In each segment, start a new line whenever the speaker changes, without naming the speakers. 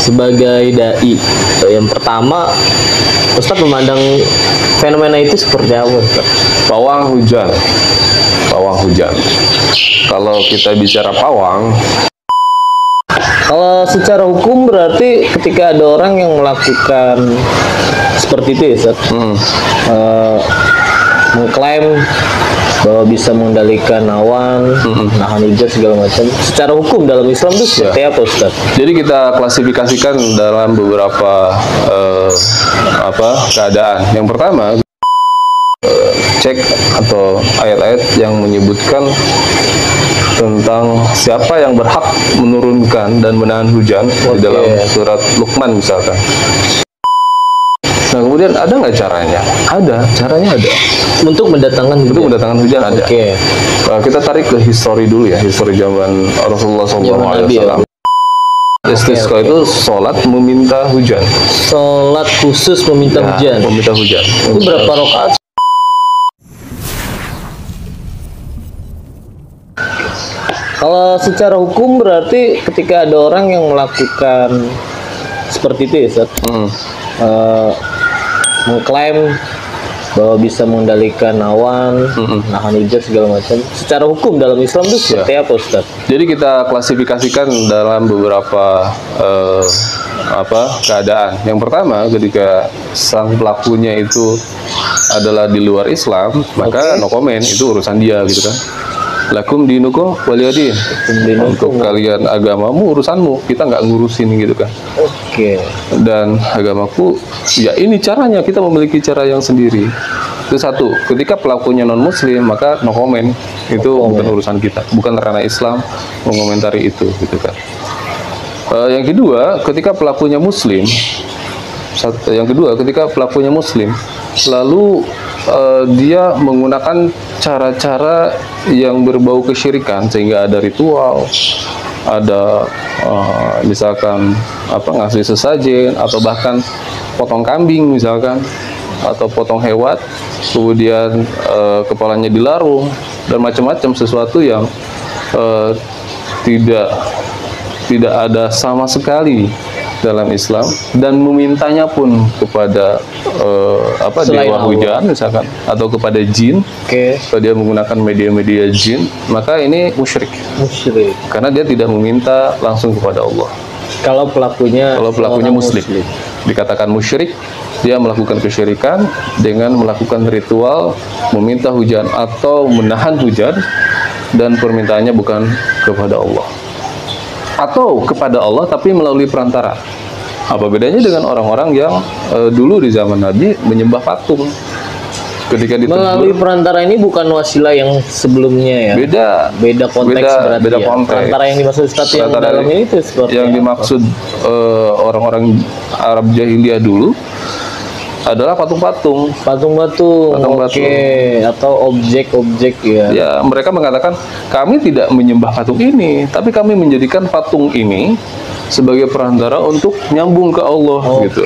sebagai dai, yang pertama Ustadz memandang fenomena itu seperti apa, Ustadz?
Pawang hujan. Pawang hujan. Kalau kita bicara pawang,
Kalau secara hukum berarti ketika ada orang yang melakukan seperti itu ya, Ustadz, mengklaim bahwa bisa mengendalikan awan, nahan hujan segala macam. Secara hukum dalam Islam itu seperti apa, Ustaz?
jadi kita klasifikasikan dalam beberapa keadaan. Yang pertama, cek atau ayat-ayat yang menyebutkan tentang siapa yang berhak menurunkan dan menahan hujan di dalam surat Luqman misalkan. Nah, kemudian ada nggak caranya? Ada, caranya ada.
Untuk mendatangkan hujan.
Untuk mendatangkan hujan ada. Kita tarik ke histori dulu ya, histori zaman Rasulullah SAW. Istisqa itu sholat meminta hujan.
Sholat khusus meminta hujan.
Meminta hujan.
Itu berapa rakaat? Kalau secara hukum berarti ketika ada orang yang melakukan seperti itu ya, Ustaz, mengklaim bahwa bisa mengendalikan awan, nahan hujan segala macam. Secara hukum dalam Islam itu seperti apa, Ustaz?
Jadi kita klasifikasikan dalam beberapa keadaan. Yang pertama, ketika sang pelakunya itu adalah di luar Islam, maka no comment, itu urusan dia gitu kan. Lakum dinukum waliyadin. Untuk kalian agamamu, urusanmu. Kita nggak ngurusin gitu kan. Dan agamaku, ya ini caranya, kita memiliki cara yang sendiri. Itu satu. Ketika pelakunya non muslim, maka no comment. Itu bukan urusan kita. Bukan ranah Islam mengomentari itu gitu kan. Yang kedua, ketika pelakunya muslim, lalu dia menggunakan cara-cara yang berbau kesyirikan, sehingga ada ritual, ada misalkan ngasih sesajen, atau bahkan potong kambing misalkan, atau potong hewan, kemudian kepalanya dilarung, dan macam-macam sesuatu yang tidak ada sama sekali dalam Islam, dan memintanya pun kepada dewa hujan misalkan, atau kepada jin. Kalau dia menggunakan media-media jin, maka ini musyrik. Karena dia tidak meminta langsung kepada Allah.
Kalau pelakunya
muslim, dikatakan musyrik. Dia melakukan kesyirikan dengan melakukan ritual meminta hujan atau menahan hujan, dan permintaannya bukan kepada Allah, atau kepada Allah tapi melalui perantara. Apa bedanya dengan orang-orang yang dulu di zaman Nabi menyembah patung? Ketika ditegur,
melalui perantara ini bukan wasilah yang sebelumnya ya? Beda konteks berarti. Beda konteks. Perantara yang dimaksud Ustaz yang dalam ini itu seperti
yang dimaksud orang-orang Arab jahiliyah dulu adalah patung-patung. Atau objek-objek ya. Ya, mereka mengatakan kami tidak menyembah patung ini, tapi kami menjadikan patung ini sebagai perantara untuk nyambung ke Allah gitu.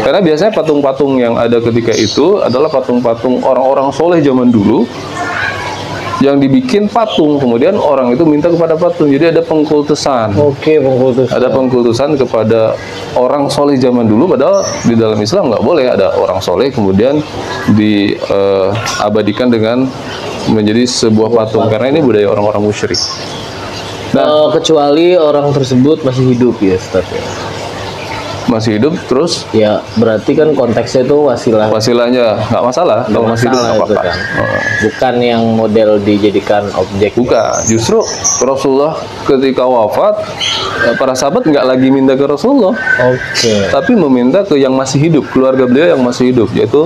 Karena biasanya patung-patung yang ada ketika itu adalah patung-patung orang-orang soleh zaman dulu yang dibikin patung, kemudian orang itu minta kepada patung. Jadi ada pengkultusan. Ada pengkultusan kepada orang soleh zaman dulu, padahal di dalam Islam nggak boleh ada orang soleh kemudian diabadikan dengan menjadi sebuah patung, karena ini budaya orang-orang musyrik.
Nah, kecuali orang tersebut masih hidup ya, Ustaz ya.
Masih hidup terus?
Ya, berarti kan konteksnya itu wasilah.
Wasilahnya nggak masalah, kalau masih hidup nggak apa-apa.
Kan. Bukan yang model dijadikan objek.
Bukan, justru Rasulullah ketika wafat, para sahabat nggak lagi minta ke Rasulullah, tapi meminta ke yang masih hidup, keluarga beliau yang masih hidup, yaitu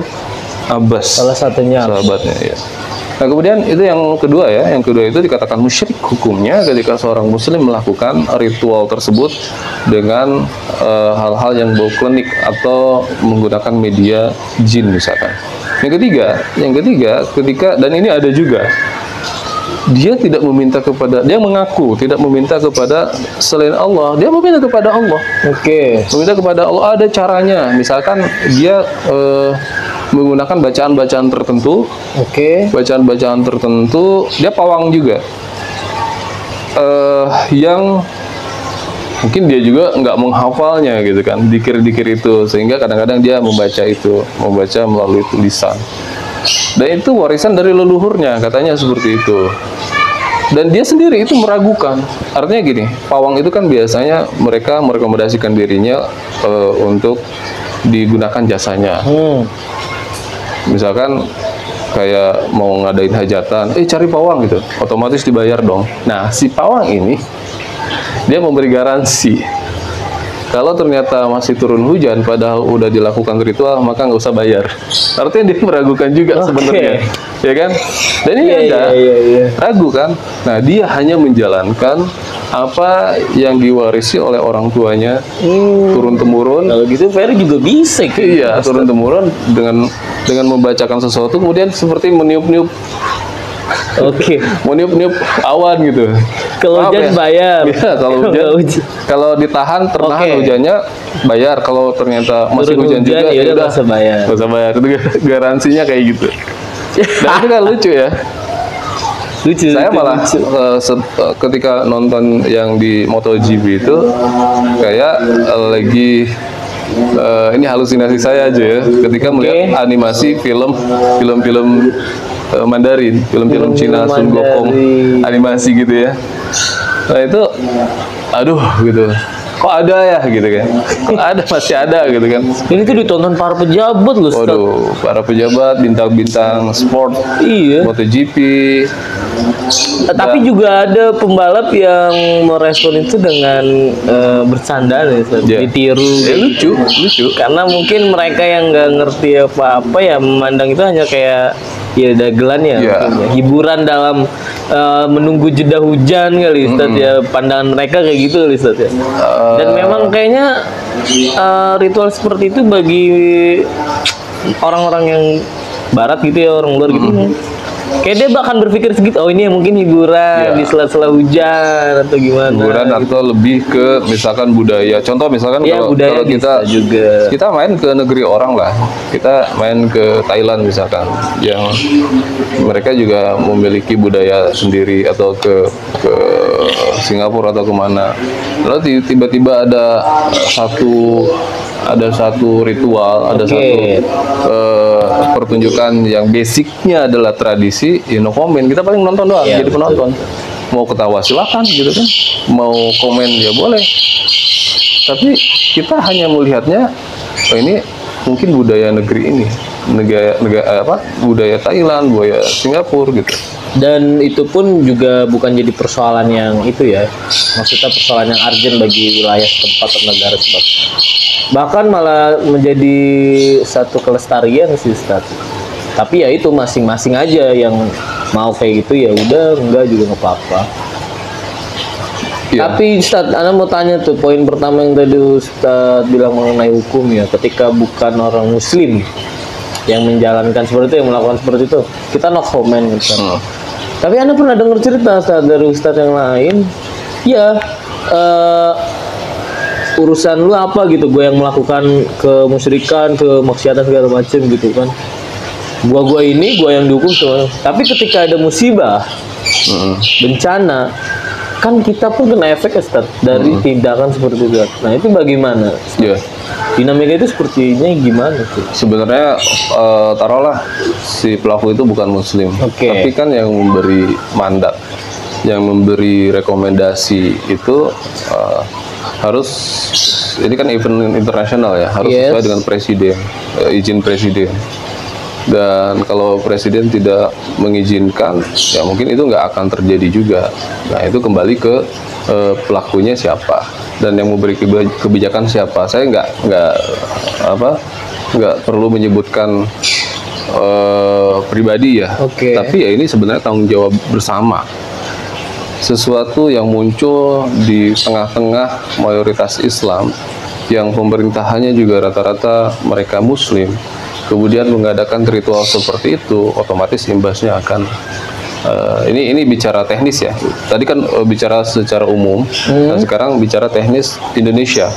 Abbas,
salah satunya
sahabatnya ya. Nah, kemudian itu yang kedua ya. Yang kedua itu dikatakan musyrik hukumnya ketika seorang muslim melakukan ritual tersebut dengan hal-hal yang bau klinik atau menggunakan media jin misalkan. Yang ketiga ketika, dan ini ada juga, dia tidak meminta kepada, dia mengaku tidak meminta kepada selain Allah, dia meminta kepada Allah. Meminta kepada Allah, ada caranya. Misalkan dia menggunakan bacaan-bacaan tertentu. Bacaan-bacaan tertentu, dia pawang juga, yang mungkin dia juga nggak menghafalnya gitu kan, dikir-dikir itu, sehingga kadang-kadang dia membaca melalui tulisan. Dan itu warisan dari leluhurnya, katanya seperti itu. Dan dia sendiri itu meragukan. Artinya gini, pawang itu kan biasanya mereka merekomendasikan dirinya untuk digunakan jasanya. Misalkan kayak mau ngadain hajatan, cari pawang gitu, otomatis dibayar dong. Nah, si pawang ini dia memberi garansi. Kalau ternyata masih turun hujan padahal udah dilakukan ritual, maka nggak usah bayar. Artinya dia meragukan juga sebenarnya, ya kan? Dan ini ragu kan? Nah, dia hanya menjalankan apa yang diwarisi oleh orang tuanya turun temurun.
Kalau gitu Ferry juga bisa.
Iya, turun temurun dengan membacakan sesuatu, kemudian seperti meniup-niup. Meniup-niup awan gitu.
Kalau hujan bayar.
Ya, kalau ternahan hujannya bayar. Kalau ternyata masih hujan juga,
ya udah nggak usah bayar.
Itu garansinya kayak gitu. Dan itu kan lucu ya. Saya malah ketika nonton yang di MotoGP itu kayak lagi ini halusinasi saya aja ya, ketika melihat animasi film Mandarin, film Cina, Sun Gokong animasi gitu ya. Nah itu, aduh gitu, kok ada ya gitu kan, kok ada, masih ada gitu kan.
Ini tuh ditonton para pejabat loh.
Waduh, para pejabat, bintang-bintang sport, MotoGP.
Tapi juga ada pembalap yang merespon itu dengan bercanda ditiru.
Lucu.
Karena mungkin mereka yang nggak ngerti apa-apa ya memandang itu hanya kayak ya dagelan ya, hiburan dalam menunggu jeda hujan kali Ustaz ya, pandangan mereka kayak gitu kali Ustaz ya. Dan memang kayaknya ritual seperti itu bagi orang-orang yang barat gitu ya, orang luar gitu kayak dia bahkan berpikir segitu, oh ini mungkin hiburan di sela-sela hujan atau gimana.
Hiburan atau lebih ke misalkan budaya. Contoh misalkan kalau kita main ke negeri orang lah, kita main ke Thailand misalkan, yang mereka juga memiliki budaya sendiri, atau ke Singapura atau kemana. Lalu tiba-tiba ada satu ritual, ada satu pertunjukan yang basicnya adalah tradisi, ya no comment, kita paling nonton doang, jadi penonton. Mau ketawa silakan gitu kan, mau komen ya boleh, tapi kita hanya melihatnya, oh ini mungkin budaya negeri ini, budaya Thailand, budaya Singapura gitu.
Dan itu pun juga bukan jadi persoalan yang itu ya, maksudnya persoalan yang urgent bagi wilayah setempat atau negara setempat. Bahkan malah menjadi satu kelestarian sih Ustaz. Tapi ya itu masing-masing aja yang mau kayak gitu, ya udah, enggak juga nggak apa-apa. Tapi Ustaz, Anda mau tanya tuh, poin pertama yang tadi Ustaz bilang mengenai hukum ya, ketika bukan orang Muslim yang menjalankan seperti itu, yang melakukan seperti itu, kita no comment Ustaz. Tapi Anda pernah dengar cerita Ustaz dari Ustaz yang lain, ya urusan lu apa gitu, gue yang melakukan kemusyrikan, kemaksiatan segala macam gitu kan, gue yang dihukum semua. Tapi ketika ada musibah, bencana, kan kita pun kena efek Ustaz dari tindakan seperti itu. Nah itu bagaimana? Dinamika itu sepertinya gimana tuh?
Sebenarnya taruhlah si pelaku itu bukan Muslim, tapi kan yang memberi mandat, yang memberi rekomendasi itu harus, ini kan event internasional ya, harus sesuai dengan presiden, izin presiden. Dan kalau presiden tidak mengizinkan, ya mungkin itu nggak akan terjadi juga. Nah itu kembali ke pelakunya siapa dan yang memberi kebijakan siapa. Saya nggak perlu menyebutkan pribadi ya, tapi ya ini sebenarnya tanggung jawab bersama. Sesuatu yang muncul di tengah-tengah mayoritas Islam, yang pemerintahannya juga rata-rata mereka Muslim, kemudian mengadakan ritual seperti itu, otomatis imbasnya akan ini bicara teknis ya. Tadi kan bicara secara umum, nah sekarang bicara teknis Indonesia.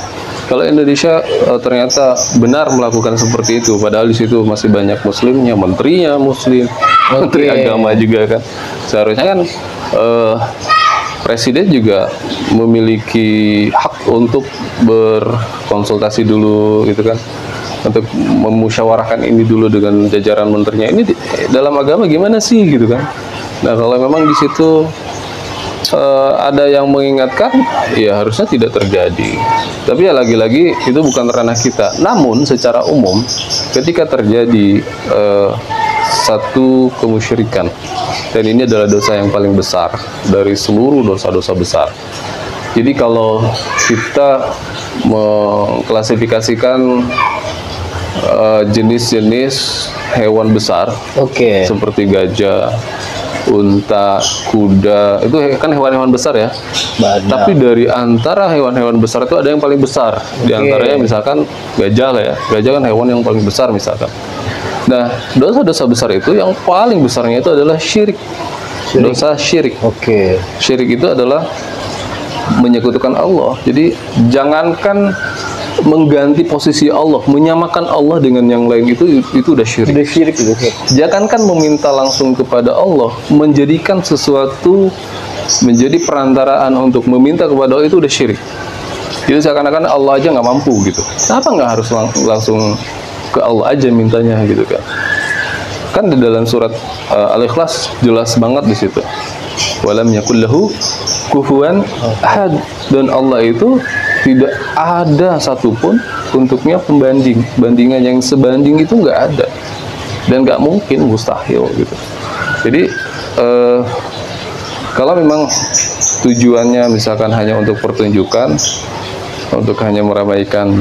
Kalau Indonesia ternyata benar melakukan seperti itu, padahal di situ masih banyak Muslimnya, menterinya Muslim, menteri agama juga kan. Seharusnya kan presiden juga memiliki hak untuk berkonsultasi dulu gitu kan, untuk memusyawarahkan ini dulu dengan jajaran menterinya. Ini dalam agama gimana sih gitu kan. Nah kalau memang di situ ada yang mengingatkan, ya harusnya tidak terjadi. Tapi ya lagi-lagi itu bukan ranah kita. Namun secara umum ketika terjadi satu kemusyrikan, dan ini adalah dosa yang paling besar dari seluruh dosa-dosa besar. Jadi kalau kita mengklasifikasikan jenis-jenis hewan besar, seperti gajah, unta, kuda, itu kan hewan-hewan besar ya. Tapi dari antara hewan-hewan besar itu ada yang paling besar. Di antaranya misalkan gajah lah ya. Gajah kan hewan yang paling besar misalkan. Nah, dosa-dosa besar itu yang paling besarnya itu adalah syirik. Dosa syirik. Syirik itu adalah menyekutukan Allah. Jadi jangankan mengganti posisi Allah, menyamakan Allah dengan yang lain, itu udah syirik. Jangankan meminta langsung kepada Allah, menjadikan sesuatu menjadi perantaraan untuk meminta kepada Allah, itu udah syirik. Jadi seakan-akan Allah aja nggak mampu gitu. Kenapa nggak harus langsung ke Allah aja mintanya gitu kan? Kan di dalam surat Al-Ikhlas jelas banget di situ. Walam yakul lahu kufuwan ahad, dan Allah itu tidak ada satupun untuknya bandingan yang sebanding itu nggak ada, dan nggak mungkin, mustahil gitu. Jadi kalau memang tujuannya misalkan hanya untuk pertunjukan, untuk hanya meramaikan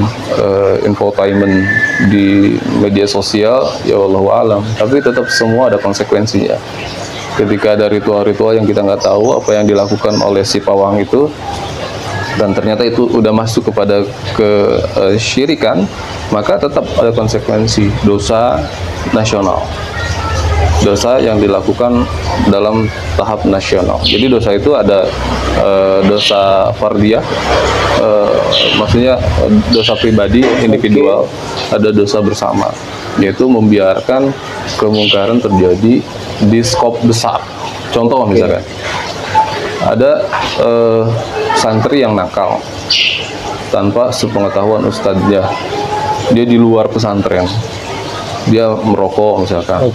infotainment di media sosial, ya wallahu alam. Tapi tetap semua ada konsekuensinya. Ketika ada ritual-ritual yang kita nggak tahu apa yang dilakukan oleh si pawang itu, dan ternyata itu udah masuk kepada kesyirikan, maka tetap ada konsekuensi dosa nasional, dosa yang dilakukan dalam tahap nasional. Jadi dosa itu ada dosa fardiyah, maksudnya dosa pribadi individual, ada dosa bersama, yaitu membiarkan kemungkaran terjadi di skop besar. Contoh misalkan ada santri yang nakal tanpa sepengetahuan ustadznya, dia di luar pesantren, dia merokok misalkan.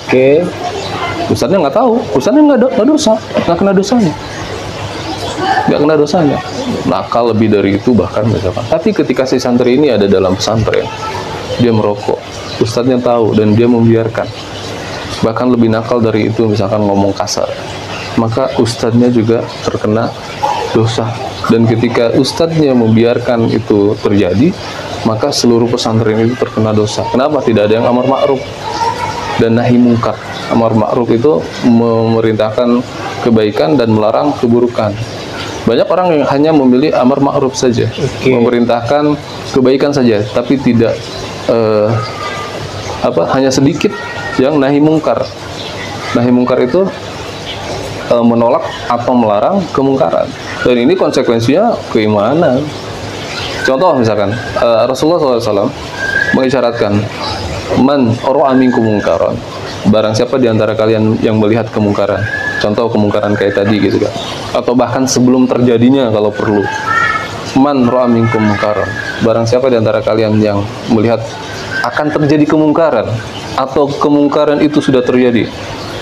Ustadznya nggak tahu, ustadznya nggak dosa, nggak kena dosanya, nakal lebih dari itu bahkan misalkan. Tapi ketika si santri ini ada dalam pesantren, dia merokok, ustadznya tahu dan dia membiarkan, bahkan lebih nakal dari itu misalkan ngomong kasar, maka ustadznya juga terkena dosa. Dan ketika ustadznya membiarkan itu terjadi, maka seluruh pesantren itu terkena dosa. Kenapa? Tidak ada yang amar ma'ruf dan nahi mungkar. Amar ma'ruf itu memerintahkan kebaikan dan melarang keburukan. Banyak orang yang hanya memilih amar ma'ruf saja, memerintahkan kebaikan saja, tapi tidak hanya sedikit yang nahi mungkar. Nahi mungkar itu menolak atau melarang kemungkaran, dan ini konsekuensinya keimanan. Contoh misalkan Rasulullah SAW mengisyaratkan, man ra'a minkum mungkaran, barang siapa di antara kalian yang melihat kemungkaran, contoh kemungkaran kayak tadi gitu kan, atau bahkan sebelum terjadinya kalau perlu, man ra'a minkum mungkaran, barang siapa di antara kalian yang melihat akan terjadi kemungkaran atau kemungkaran itu sudah terjadi,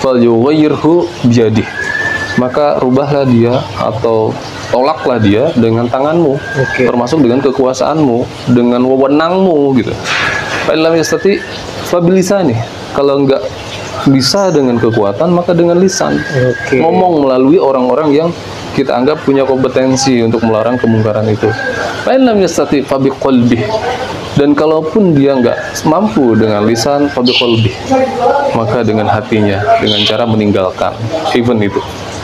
falyughayyirhu biyadihi, maka rubahlah dia atau tolaklah dia dengan tanganmu, termasuk dengan kekuasaanmu, dengan wewenangmu gitu. Fa'ilam yastati fabilisani, kalau enggak bisa dengan kekuatan maka dengan lisan. Ngomong melalui orang-orang yang kita anggap punya kompetensi untuk melarang kemungkaran itu. Fa'ilam yastati fabiqalbih, dan kalaupun dia nggak mampu dengan lisan, fabiqalbih, maka dengan hatinya, dengan cara meninggalkan event itu,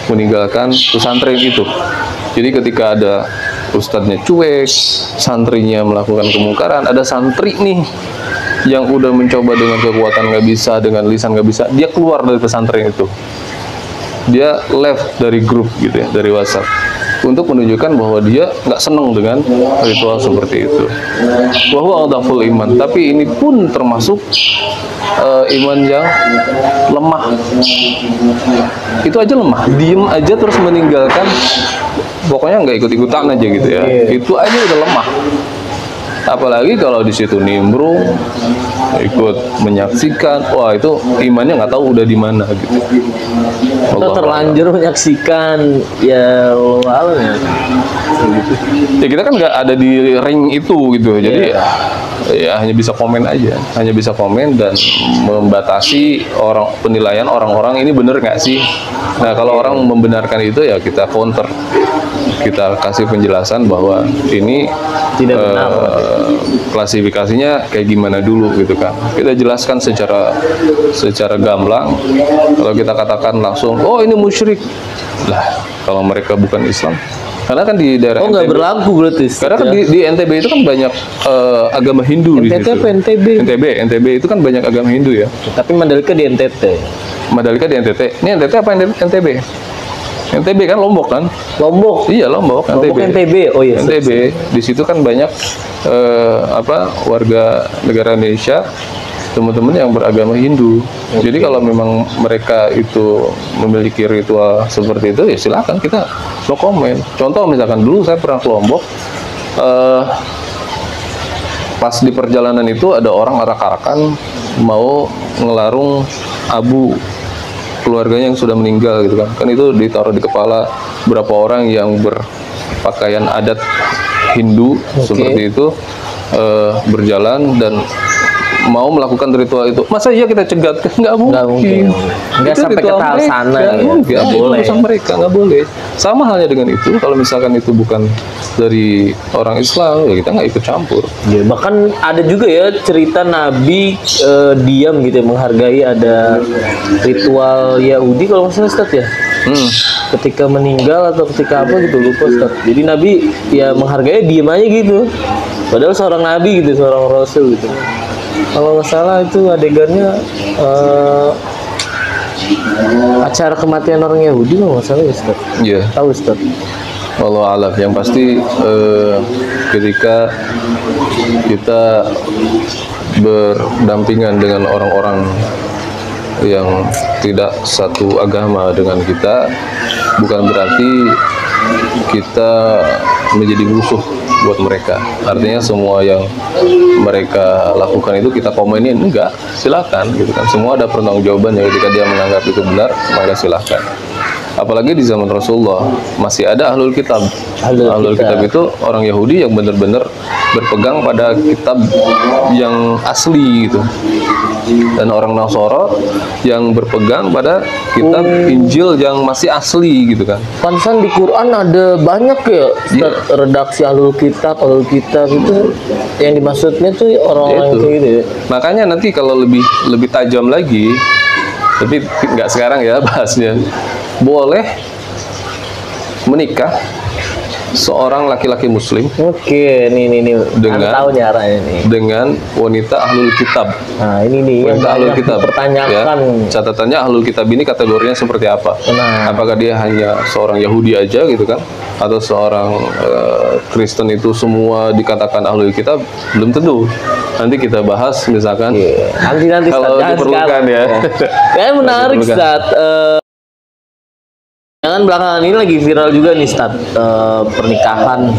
meninggalkan pesantren itu. Jadi ketika ada ustadznya cuek, santrinya melakukan kemungkaran, ada santri nih yang udah mencoba dengan kekuatan nggak bisa, dengan lisan nggak bisa, dia keluar dari pesantren itu, dia left dari grup gitu ya, dari WhatsApp, untuk menunjukkan bahwa dia nggak seneng dengan ritual seperti itu. Bahwa adaful iman, tapi ini pun termasuk iman yang lemah. Itu aja lemah, diem aja terus meninggalkan pokoknya nggak ikut-ikutan aja gitu ya. Itu aja udah lemah. Apalagi kalau di situ nimbrung, ikut menyaksikan, wah itu imannya nggak tahu udah di mana gitu.
Atau terlanjur menyaksikan, ya Allah ya.
Ya kita kan nggak ada di ring itu gitu, jadi ya hanya bisa komen aja, hanya bisa komen dan membatasi penilaian orang-orang ini bener nggak sih. Nah kalau orang membenarkan itu ya kita counter, kita kasih penjelasan bahwa ini
tidak benar.
Klasifikasinya kayak gimana dulu gitu kan. Kita jelaskan secara gamblang. Kalau kita katakan langsung, oh ini musyrik lah, kalau mereka bukan Islam. Karena kan di daerah
nggak berlaku berarti.
Karena kan di NTB itu kan banyak agama Hindu di situ. NTB itu kan banyak agama Hindu ya.
Tapi Mandalika di NTT.
Mandalika di NTT. Ini NTT apa NTB? NTB kan Lombok kan?
Lombok.
Iya Lombok.
NTB. Oh iya.
NTB. Di situ kan banyak warga negara Indonesia, teman-teman yang beragama Hindu. Jadi kalau memang mereka itu memiliki ritual seperti itu, ya silakan kita no comment. Contoh misalkan dulu saya pernah ke Lombok, pas di perjalanan itu ada orang arak-arakan mau ngelarung abu keluarganya yang sudah meninggal gitu kan. Kan itu ditaruh di kepala berapa orang yang berpakaian adat Hindu seperti itu, berjalan dan mau melakukan ritual itu. Masa iya kita cegat? Nggak mungkin.
Nggak sampai ke tahap sana.
Nggak boleh. Mereka nggak boleh. Sama halnya dengan itu. Kalau misalkan itu bukan dari orang Islam, ya kita nggak ikut campur.
Ya, bahkan ada juga ya cerita Nabi diam gitu ya, menghargai ada ritual Yahudi kalau nggak salah Ustaz ya. Ketika meninggal atau ketika apa gitu lupa Ustaz. Jadi Nabi ya menghargai diam aja gitu. Padahal seorang Nabi gitu, seorang Rasul gitu. Kalau nggak salah itu adegannya acara kematian orang Yahudi kalau nggak salah ya Ustaz.
Iya.
Tahu Ustaz.
Wallahu a'lam. Yang pasti ketika kita berdampingan dengan orang-orang yang tidak satu agama dengan kita, bukan berarti kita menjadi musuh buat mereka. Artinya semua yang mereka lakukan itu kita komenin, enggak, silakan gitu kan. Semua ada pertanggungjawabannya. Ketika dia menganggap itu benar, maka silakan. Apalagi di zaman Rasulullah masih ada ahlul kitab. Ahlul kitab itu orang Yahudi yang benar-benar berpegang pada kitab yang asli gitu. Dan orang Nasara yang berpegang pada kitab Injil yang masih asli gitu kan.
Pantesan di Quran ada banyak ya redaksi ahlul kitab itu yang dimaksudnya tuh orang-orang kayak gitu ya.
Makanya nanti kalau lebih tajam lagi, tapi nggak sekarang ya bahasnya, boleh menikah seorang laki-laki muslim.
Oke, nih
dengan wanita ahlul kitab.
Nah, ini nih
wanita
yang
ahlul kitab.
Pertanyakan.
Ya, catatannya ahlul kitab ini kategorinya seperti apa? Apakah dia hanya seorang Yahudi aja gitu kan? Atau seorang Kristen itu semua dikatakan ahlul kitab? Belum tentu. Nanti kita bahas misalkan.
Nanti
kalau diperlukan ya.
Kayaknya menarik Ustaz. Jangan belakangan ini lagi viral juga nih Ustaz, pernikahan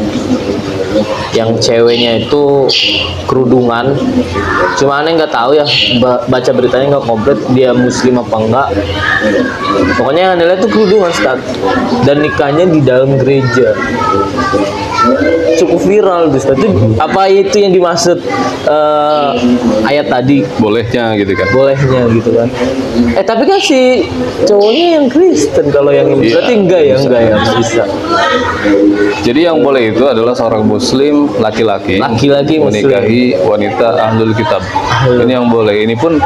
yang ceweknya itu kerudungan. Cuma aneh nggak tahu ya, baca beritanya nggak komplit dia muslim apa enggak. Pokoknya yang aneh lihat tuh kerudungan Ustaz, dan nikahnya di dalam gereja. Cukup viral Ustaz. Apa itu yang dimaksud ayat tadi?
Bolehnya gitu kan?
Bolehnya gitu kan. Tapi kan si cowoknya yang Kristen, kalau yang ini berarti enggak ya bisa.
Jadi yang boleh itu adalah seorang muslim laki-laki menikahi wanita ahlul kitab. Ini yang boleh. Ini pun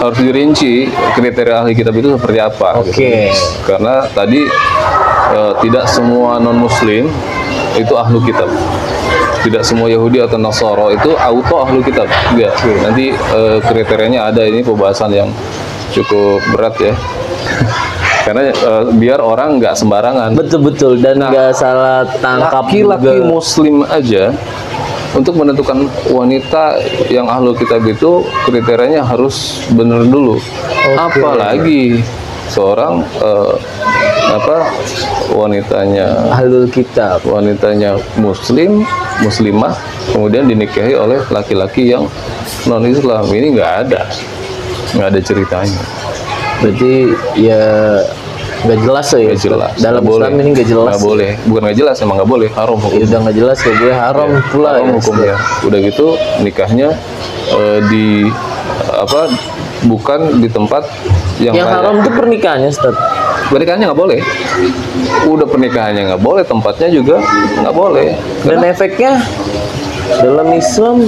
harus dirinci kriteria ahli kitab itu seperti apa.
Oke.
Gitu. Karena tadi tidak semua non muslim itu ahlu kitab. Tidak semua Yahudi atau Nasara itu auto ahlu kitab. Enggak. Nanti kriterianya ada, ini pembahasan yang cukup berat ya. Karena biar orang nggak sembarangan.
Betul dan nggak salah tangkap.
Laki-laki muslim aja untuk menentukan wanita yang ahlul kitab itu kriterianya harus benar dulu. Apalagi seorang wanitanya
Ahlul kitab.
wanitanya muslimah, kemudian dinikahi oleh laki-laki yang non Islam. Ini nggak ada ceritanya.
Berarti ya nggak jelas ya.
Nggak jelas.
Dalam
Nggak
Islam
boleh.
ini nggak jelas.
Nggak boleh. Bukan nggak jelas, emang nggak boleh. Haram
Ya,
hukumnya.
udah nggak jelas nggak boleh, haram pula
Haram
ya.
hukumnya. Udah gitu nikahnya di apa? Bukan di tempat yang
Yang
layak.
haram itu pernikahannya, Ustaz.
Pernikahannya nggak boleh. Udah pernikahannya nggak boleh, tempatnya juga nggak boleh.
Dan efeknya dalam Islam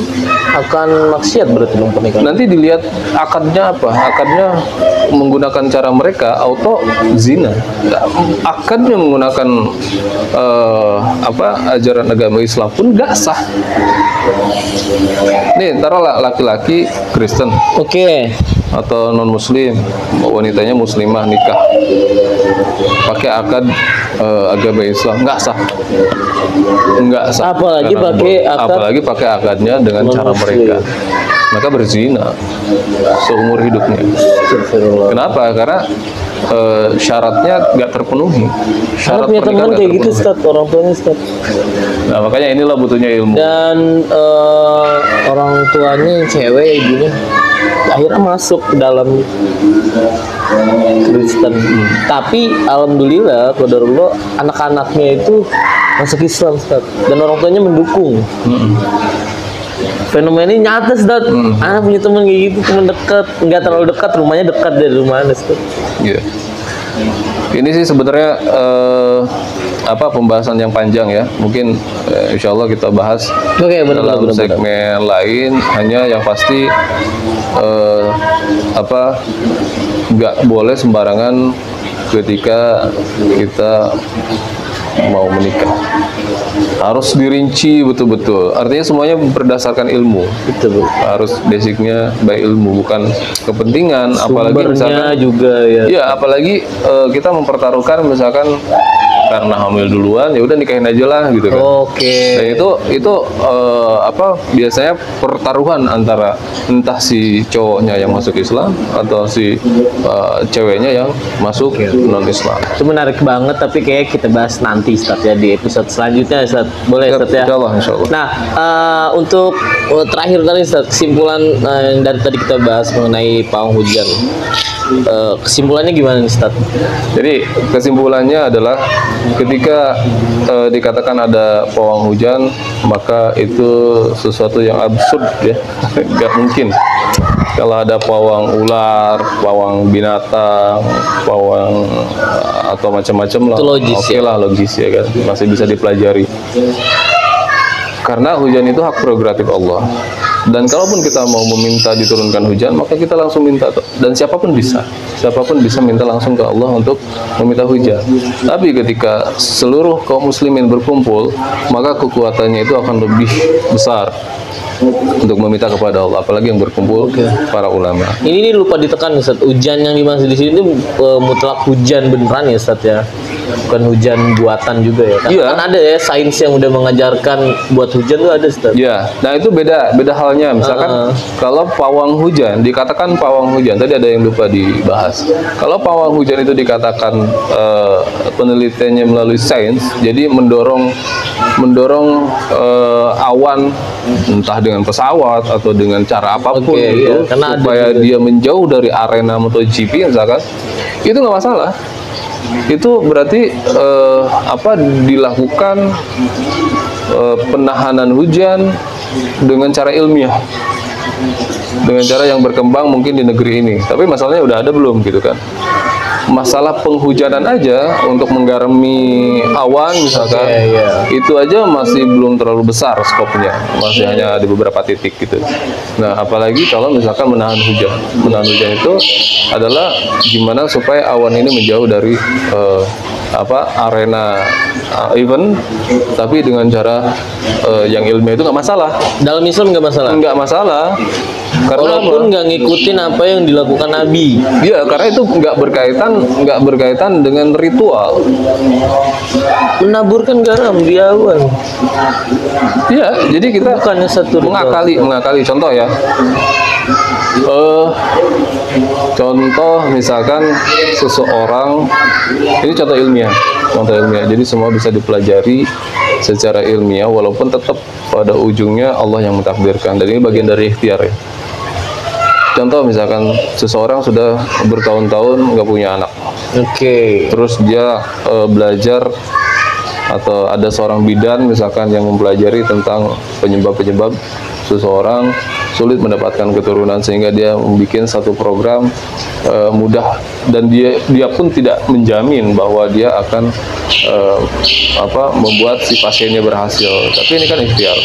akan maksiat berarti dong pernikahan.
Nanti dilihat akadnya apa? Akadnya menggunakan cara mereka auto zina. Akadnya menggunakan ajaran agama Islam pun nggak sah. Nih, taruhlah laki-laki Kristen
Oke.
atau non Muslim, wanitanya muslimah nikah pakai akad agama Islam, nggak sah.
Apalagi
Karena
pakai akad
apalagi pakai akadnya dengan cara
non-Muslim.
mereka, maka berzina seumur hidupnya.
Astagfirullah.
Kenapa? Karena syaratnya nggak terpenuhi.
Saya
Syarat
punya
pernikahan
teman
nggak
kayak gitu,
terpenuhi.
Ustaz, orang tuanya, Ustaz.
Nah, makanya inilah butuhnya ilmu.
Dan orang tuanya yang cewek, ibunya akhirnya masuk ke dalam Kristen. Tapi alhamdulillah, qadarullah, anak-anaknya itu masuk Islam, Ustaz. Dan orang tuanya mendukung. Fenomena ini nyata, Ustaz. Anak punya teman kayak gitu, teman dekat, nggak terlalu dekat, rumahnya dekat dari rumah Anda, Ustaz.
Iya. Ini sih sebenarnya pembahasan yang panjang ya. Mungkin insya Allah kita bahas
Oke, benar.
dalam segmen lain. Hanya yang pasti nggak boleh sembarangan ketika kita mau menikah. Harus dirinci betul-betul. Artinya semuanya berdasarkan ilmu.
Betul, Bu.
Harus basicnya by ilmu, bukan kepentingan. Apalagi
Sumbernya
misalkan
juga ya.
ya, apalagi kita mempertaruhkan misalkan karena hamil duluan, ya udah nikahin aja lah gitu kan.
Oke.
Dan itu biasanya pertaruhan antara entah si cowoknya yang masuk Islam atau si ceweknya yang masuk non Islam.
Itu menarik banget, tapi kayak kita bahas nanti, Ustaz, ya, di episode selanjutnya, Ustaz. Boleh, Ustaz, ya?
Insya Allah.
Nah, untuk terakhir kali, Ustaz, kesimpulan yang dari tadi kita bahas mengenai pawang hujan. Kesimpulannya gimana nih, Ustaz?
Jadi kesimpulannya adalah ketika dikatakan ada pawang hujan, maka itu sesuatu yang absurd ya. Nggak mungkin. Kalau ada pawang ular, pawang binatang, pawang atau macam-macam lah.
Itu logis,
Oke
ya?
lah, logis ya kan. Masih bisa dipelajari. Karena hujan itu hak prerogatif Allah. Dan kalaupun kita mau meminta diturunkan hujan, maka kita langsung minta. Dan siapapun bisa minta langsung ke Allah untuk meminta hujan. Tapi ketika seluruh kaum muslimin berkumpul, maka kekuatannya itu akan lebih besar untuk meminta kepada Allah. Apalagi yang berkumpul para ulama.
Ini lupa ditekan, Ustaz. Hujan yang dimaksud di sini mutlak hujan beneran ya, Ustaz, ya. Bukan hujan buatan juga ya.
Iya.
Kan ada ya sains yang udah mengajarkan buat hujan tuh ada, Ustaz.
Ya, nah itu beda halnya. Misalkan kalau pawang hujan dikatakan pawang hujan, tadi ada yang lupa dibahas. Kalau pawang hujan itu dikatakan penelitiannya melalui sains, jadi mendorong awan entah dengan pesawat atau dengan cara apapun
Oke,
itu
iya, karena ada
supaya
juga.
dia menjauh dari arena MotoGP misalkan, itu nggak masalah. Itu berarti dilakukan penahanan hujan dengan cara ilmiah, dengan cara yang berkembang mungkin di negeri ini. Tapi masalahnya udah ada belum gitu kan? Masalah penghujanan aja untuk menggarami awan misalkan, itu aja masih belum terlalu besar skopnya, masih hanya di beberapa titik gitu. Nah, apalagi kalau misalkan menahan hujan. Menahan hujan itu adalah gimana supaya awan ini menjauh dari arena event, tapi dengan cara yang ilmiah. Itu nggak masalah.
Dalam Islam nggak masalah.
Nggak masalah. Karena
Walaupun nggak ngikutin apa yang dilakukan Nabi.
iya, karena itu nggak berkaitan dengan ritual.
Menaburkan garam di awan.
Iya, jadi kita
Bukannya satu ritual.
mengakali. Contoh ya, contoh misalkan seseorang, ini contoh ilmiah. fakta ilmiah. Jadi semua bisa dipelajari secara ilmiah, walaupun tetap pada ujungnya Allah yang mentakdirkan. Dan ini bagian dari ikhtiar ya. Contoh misalkan seseorang sudah bertahun-tahun nggak punya anak, terus dia belajar, atau ada seorang bidan misalkan yang mempelajari tentang penyebab-penyebab seseorang sulit mendapatkan keturunan, sehingga dia membuat satu program mudah, dan dia pun tidak menjamin bahwa dia akan membuat si pasiennya berhasil, tapi ini kan ikhtiar.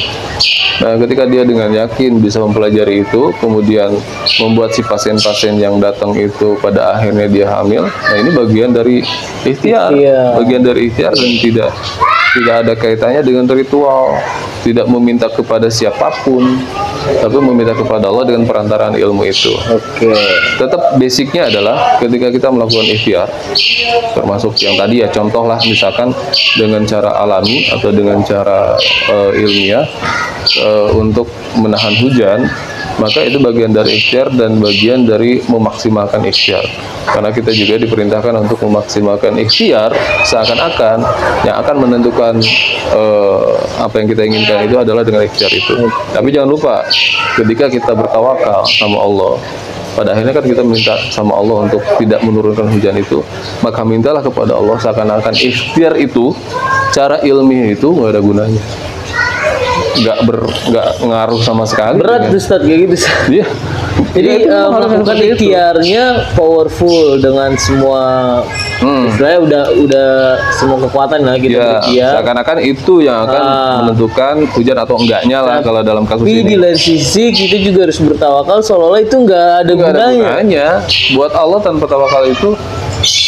Nah, ketika dia dengan yakin bisa mempelajari itu, kemudian membuat si pasien-pasien yang datang itu pada akhirnya dia hamil, nah ini bagian dari ikhtiar, bagian dari ikhtiar, dan tidak ada kaitannya dengan ritual, tidak meminta kepada siapapun, tapi meminta kepada Allah dengan perantaraan ilmu itu. Tetap basicnya adalah ketika kita melakukan ikhtiar, termasuk yang tadi ya, contoh lah misalkan dengan cara alami atau dengan cara ilmiah untuk menahan hujan, maka itu bagian dari ikhtiar dan bagian dari memaksimalkan ikhtiar. Karena kita juga diperintahkan untuk memaksimalkan ikhtiar, seakan-akan yang akan menentukan apa yang kita inginkan itu adalah dengan ikhtiar itu. Tapi jangan lupa, ketika kita bertawakal sama Allah, pada akhirnya kan kita minta sama Allah untuk tidak menurunkan hujan itu, maka mintalah kepada Allah seakan-akan ikhtiar itu, cara ilmiah itu nggak ada gunanya, nggak ngaruh sama sekali.
Berat Ustadz kayak gitu.
Iya.
Jadi melakukan ikhtiarnya powerful dengan semua istilahnya udah semua kekuatan lah gitu.
Ya, seakan-akan itu yang akan menentukan hujan atau enggaknya lah kalau dalam kasus ini.
Tapi di lain sisi kita juga harus bertawakal, seolah-olah itu nggak ada gunanya.
Buat Allah tanpa tawakal itu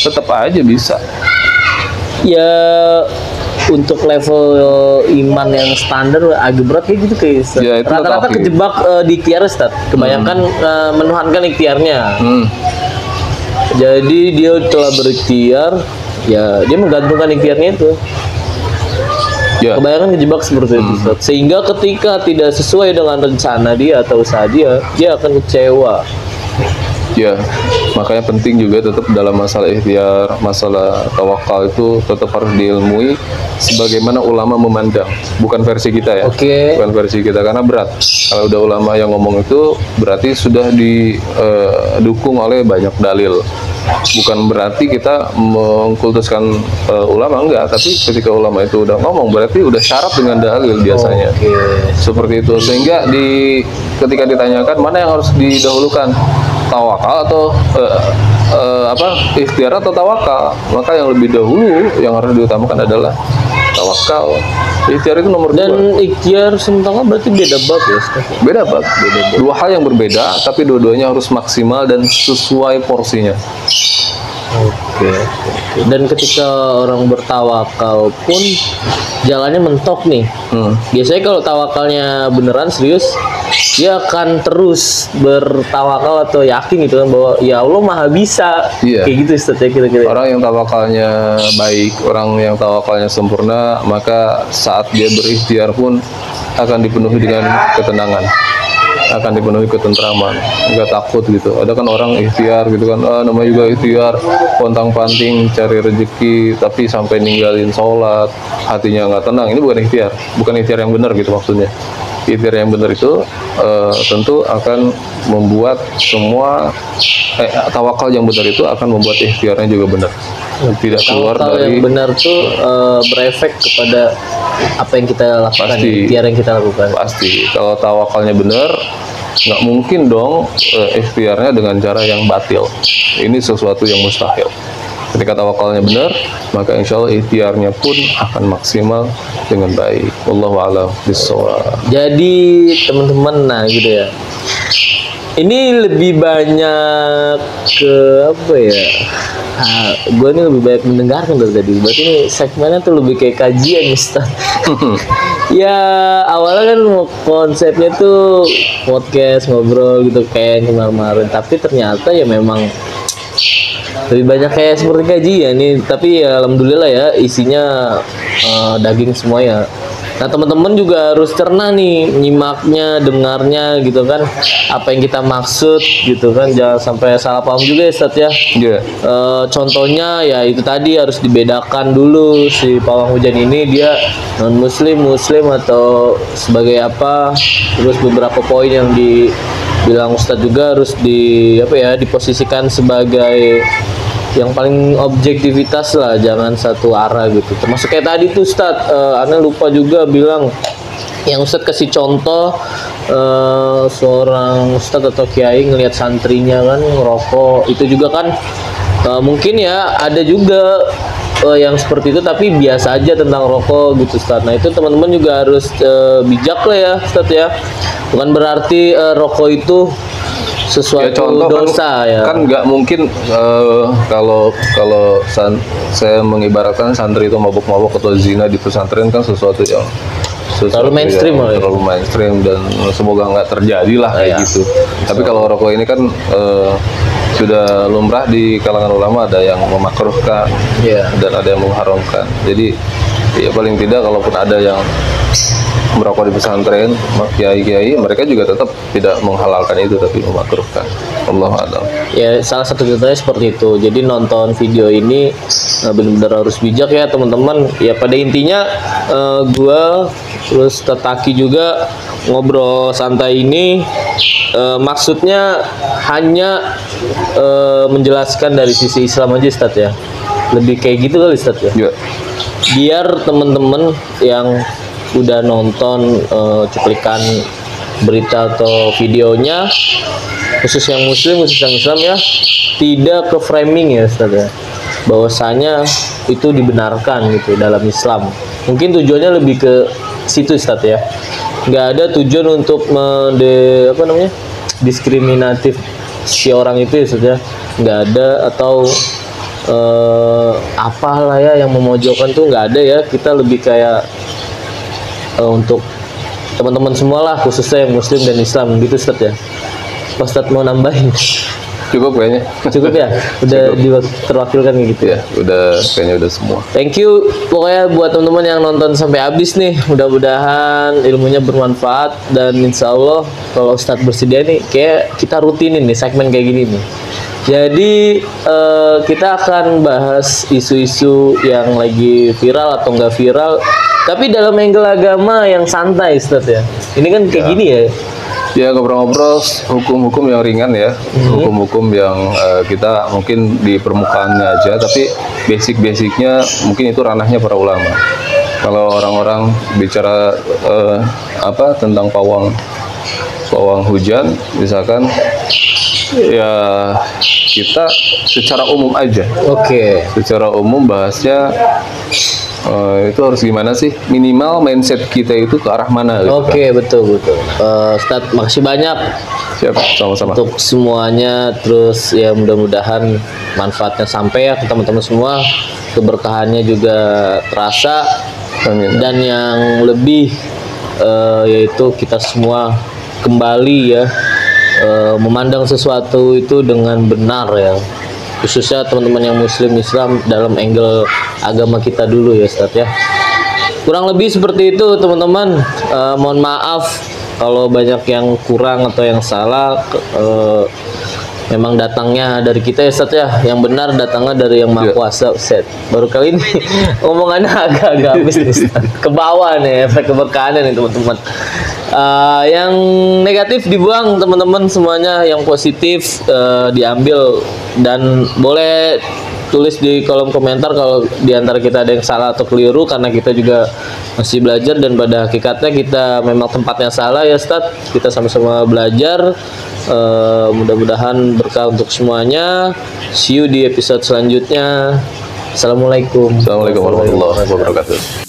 tetap aja bisa.
Ya, untuk level iman yang standar agak berat kayak gitu kayak
ya,
rata-rata kejebak di ikhtiar Ustaz. Kebanyakan menuhankan ikhtiarnya. Jadi dia telah berikhtiar, ya dia menggantungkan ikhtiarnya itu. Kebanyakan kejebak seperti itu Ustaz. Sehingga ketika tidak sesuai dengan rencana dia atau usaha dia akan kecewa.
Ya, makanya penting juga tetap dalam masalah ikhtiar, masalah tawakal itu tetap harus diilmui sebagaimana ulama memandang, bukan versi kita ya. Bukan versi kita, karena berat. Kalau udah ulama yang ngomong itu berarti sudah didukung oleh banyak dalil. Bukan berarti kita mengkultuskan ulama, enggak, tapi ketika ulama itu udah ngomong berarti udah syarat dengan dalil biasanya. Seperti itu, sehingga ketika ditanyakan mana yang harus didahulukan, tawakal atau ikhtiar atau tawakal, maka yang lebih dahulu yang harus diutamakan adalah tawakal. Ikhtiar itu nomor 2.
Dan ikhtiar sementara berarti beda bab ya?
Beda bab. Dua hal yang berbeda, tapi dua-duanya harus maksimal dan sesuai porsinya.
Dan ketika orang bertawakal pun jalannya mentok nih. Biasanya kalau tawakalnya beneran serius, dia akan terus bertawakal atau yakin gitu kan bahwa ya Allah maha bisa. Kayak gitu Ustaz ya kira-kira.
Orang yang tawakalnya baik, orang yang tawakalnya sempurna, maka saat dia berikhtiar pun akan dipenuhi dengan ketenangan, akan dipenuhi ketentraman, nggak takut gitu. Ada kan orang ikhtiar gitu kan, namanya juga ikhtiar, pontang-panting cari rezeki, tapi sampai ninggalin sholat, hatinya nggak tenang. Ini bukan ikhtiar yang benar gitu maksudnya. Ikhtiar yang benar itu tentu akan membuat semua tawakal yang benar itu akan membuat ikhtiarnya juga benar. Tidak keluar
tawakal
dari
yang benar tuh berefek kepada apa yang kita lakukan, ikhtiar yang kita lakukan.
Pasti. Kalau tawakalnya benar, nggak mungkin dong ikhtiarnya dengan cara yang batil. Ini sesuatu yang mustahil. Ketika tawakalnya benar, maka insya Allah ikhtiarnya pun akan maksimal dengan baik. Wallahu a'lam bishawab.
Jadi teman-teman, nah gitu ya. Ini lebih banyak ke apa ya? Gue ini lebih banyak mendengarkan dari tadi. Berarti ini segmennya tuh lebih kayak kajian Ustaz. Ya awalnya kan konsepnya tuh podcast, ngobrol gitu kayak kemarin. Tapi ternyata ya memang lebih banyak kayak seperti kajian nih. Tapi ya alhamdulillah ya isinya daging semua ya. Nah teman-teman juga harus cerna nih, nyimaknya, dengarnya gitu kan, apa yang kita maksud gitu kan, jangan sampai salah paham juga ya Ustaz ya. Contohnya ya itu tadi harus dibedakan dulu si pawang hujan ini dia non muslim, muslim atau sebagai apa. Terus beberapa poin yang dibilang Ustadz juga harus diposisikan sebagai yang paling objektivitas lah, jangan satu arah gitu. Termasuk kayak tadi tuh Ustadz, Ana lupa juga bilang yang Ustadz kasih contoh seorang Ustadz atau kiai ngelihat santrinya kan ngerokok, itu juga kan mungkin ya ada juga yang seperti itu, tapi biasa aja tentang rokok gitu Ustadz. Nah itu teman-teman juga harus bijak lah ya Ustadz ya, bukan berarti rokok itu sesuatu ya, contoh dosa
kan nggak mungkin kalau saya mengibaratkan santri itu mabuk-mabuk atau zina di pesantren kan sesuatu yang
terlalu mainstream
ya, terlalu mainstream dan semoga nggak terjadi lah kayak gitu. Tapi kalau rokok ini kan sudah lumrah di kalangan ulama, ada yang memakruhkan dan ada yang mengharamkan. Jadi ya paling tidak kalaupun ada yang merokok di pesantren, kiai-kiai mereka juga tetap tidak menghalalkan itu tapi memakruhkan. Allahu a'lam.
Ya salah satu contohnya seperti itu. Jadi nonton video ini benar-benar harus bijak ya teman-teman. Ya pada intinya gua terus Tataki juga ngobrol santai ini maksudnya hanya menjelaskan dari sisi Islam aja Ustadz ya. Lebih kayak gitu kali Ustadz ya. Biar teman-teman yang udah nonton cuplikan berita atau videonya, khusus yang muslim, khusus yang Islam ya, tidak ke framing ya Ustaz ya, bahwasanya itu dibenarkan gitu dalam Islam. Mungkin tujuannya lebih ke situ Ustaz ya, nggak ada tujuan untuk diskriminatif si orang itu ya Ustaz ya, nggak ada, atau apalah ya yang memojokkan tuh nggak ada ya. Kita lebih kayak untuk teman-teman semua lah, khususnya yang muslim dan Islam gitu Ustaz ya. Ustaz mau nambahin?
Cukup kayaknya.
Cukup ya? Udah terwakilkan gitu
ya? Udah, kayaknya udah semua.
Thank you pokoknya buat teman-teman yang nonton sampai habis nih. Mudah-mudahan ilmunya bermanfaat, dan insya Allah kalau Ustaz bersedia nih, kayak kita rutinin nih segmen kayak gini nih. Jadi kita akan bahas isu-isu yang lagi viral atau nggak viral, tapi dalam angle agama yang santai Ustaz ya. Ini kan kayak gini ya.
Ya ngobrol-ngobrol hukum-hukum yang ringan ya, hukum-hukum yang kita mungkin di permukaannya aja, tapi basic-basicnya mungkin itu ranahnya para ulama. Kalau orang-orang bicara tentang pawang hujan, misalkan ya kita secara umum aja. Secara umum bahasnya itu harus gimana sih, minimal mindset kita itu ke arah mana gitu.
Betul Ustadz, makasih banyak.
Siap, sama-sama
untuk semuanya. Terus ya mudah-mudahan manfaatnya sampai ya ke teman-teman semua, keberkahannya juga terasa.
Amin.
Dan yang lebih yaitu kita semua kembali ya memandang sesuatu itu dengan benar ya, khususnya teman-teman yang muslim Islam dalam angle agama kita dulu ya Ustaz ya. Kurang lebih seperti itu teman-teman. Mohon maaf kalau banyak yang kurang atau yang salah. Memang datangnya dari kita ya Ustaz ya, yang benar datangnya dari yang Maha Kuasa Ustaz. Baru kali ini omongannya agak-agak habis nih Ustaz. Ke bawah nih, efek keberkahan nih teman-teman. Yang negatif dibuang teman-teman semuanya, yang positif diambil, dan boleh tulis di kolom komentar kalau diantara kita ada yang salah atau keliru, karena kita juga masih belajar dan pada hakikatnya kita memang tempatnya salah ya Ustadz. Kita sama-sama belajar. Mudah-mudahan berkah untuk semuanya. See you di episode selanjutnya. Assalamualaikum
warahmatullahi wabarakatuh.